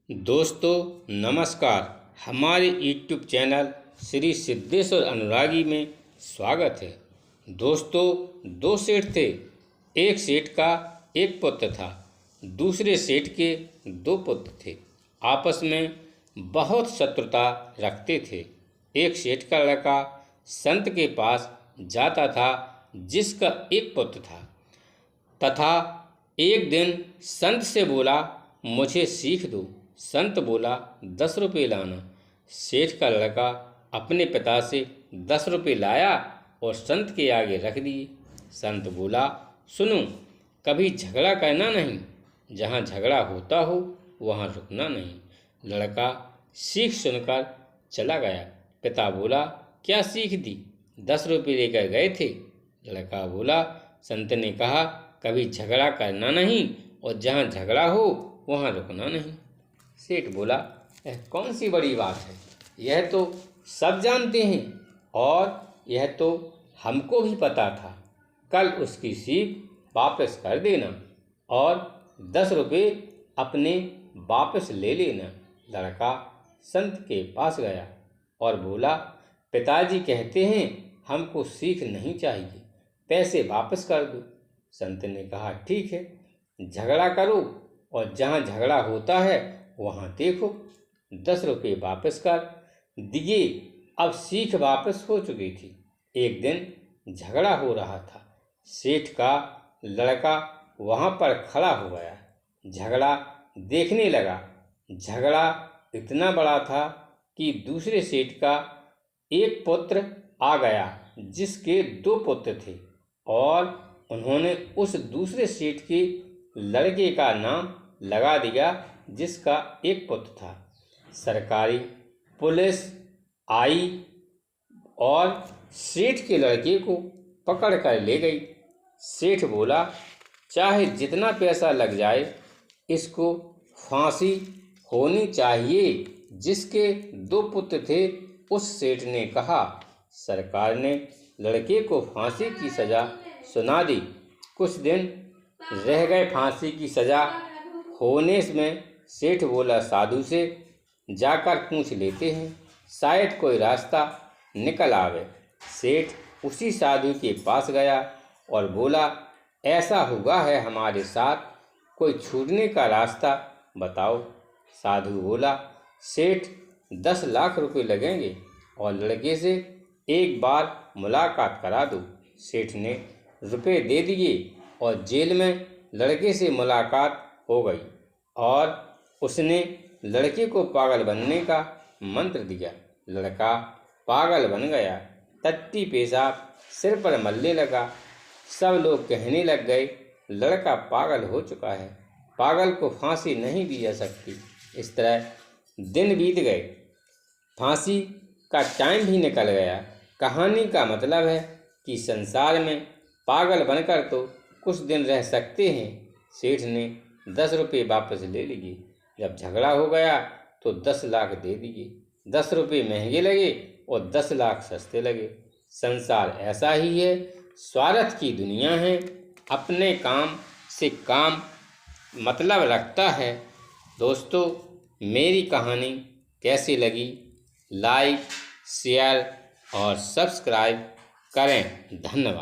दोस्तों नमस्कार। हमारे यूट्यूब चैनल श्री सिद्धेश्वर अनुरागी में स्वागत है। दोस्तों, दो सेठ थे। एक सेठ का एक पुत्र था, दूसरे सेठ के दो पुत्र थे। आपस में बहुत शत्रुता रखते थे। एक सेठ का लड़का संत के पास जाता था, जिसका एक पुत्र था, तथा एक दिन संत से बोला, मुझे सीख दो। संत बोला, 10 रुपये लाना। सेठ का लड़का अपने पिता से 10 रुपये लाया और संत के आगे रख दिए। संत बोला, सुनो, कभी झगड़ा करना नहीं, जहाँ झगड़ा होता हो वहाँ रुकना नहीं। लड़का सीख सुनकर चला गया। पिता बोला, क्या सीख दी? 10 रुपये लेकर गए थे। लड़का बोला, संत ने कहा, कभी झगड़ा करना नहीं और जहाँ झगड़ा हो वहाँ रुकना नहीं। सेठ बोला, यह कौन सी बड़ी बात है? यह तो सब जानते हैं और यह तो हमको भी पता था। कल उसकी सीख वापस कर देना और 10 रुपये अपने वापस ले लेना। लड़का संत के पास गया और बोला, पिताजी कहते हैं हमको सीख नहीं चाहिए, पैसे वापस कर दो। संत ने कहा, ठीक है, झगड़ा करो और जहाँ झगड़ा होता है वहाँ देखो। 10 रुपये वापस कर दिए। अब सीख वापस हो चुकी थी। एक दिन झगड़ा हो रहा था। सेठ का लड़का वहाँ पर खड़ा हो गया, झगड़ा देखने लगा। झगड़ा इतना बड़ा था कि दूसरे सेठ का एक पुत्र आ गया, जिसके दो पुत्र थे, और उन्होंने उस दूसरे सेठ के लड़के का नाम लगा दिया, जिसका एक पुत्र था। सरकारी पुलिस आई और सेठ के लड़के को पकड़ कर ले गई। सेठ बोला, चाहे जितना पैसा लग जाए, इसको फांसी होनी चाहिए। जिसके दो पुत्र थे, उस सेठ ने कहा। सरकार ने लड़के को फांसी की सज़ा सुना दी। कुछ दिन रह गए फांसी की सज़ा होने में। सेठ बोला, साधु से जाकर पूछ लेते हैं, शायद कोई रास्ता निकल आवे। सेठ उसी साधु के पास गया और बोला, ऐसा हुआ है हमारे साथ, कोई छूटने का रास्ता बताओ। साधु बोला, सेठ 10 लाख रुपए लगेंगे और लड़के से एक बार मुलाकात करा दो। सेठ ने रुपए दे दिए और जेल में लड़के से मुलाकात हो गई और उसने लड़के को पागल बनने का मंत्र दिया। लड़का पागल बन गया। टट्टी पेशाब सिर पर मलने लगा। सब लोग कहने लग गए, लड़का पागल हो चुका है, पागल को फांसी नहीं दी जा सकती। इस तरह दिन बीत गए, फांसी का टाइम भी निकल गया। कहानी का मतलब है कि संसार में पागल बनकर तो कुछ दिन रह सकते हैं। सेठ ने 10 रुपये वापस ले लिए। जब झगड़ा हो गया तो 10 लाख दे दिए। 10 रुपये महंगे लगे और 10 लाख सस्ते लगे। संसार ऐसा ही है, स्वार्थ की दुनिया है। अपने काम से काम मतलब रखता है। दोस्तों, मेरी कहानी कैसी लगी? लाइक, शेयर और सब्सक्राइब करें। धन्यवाद।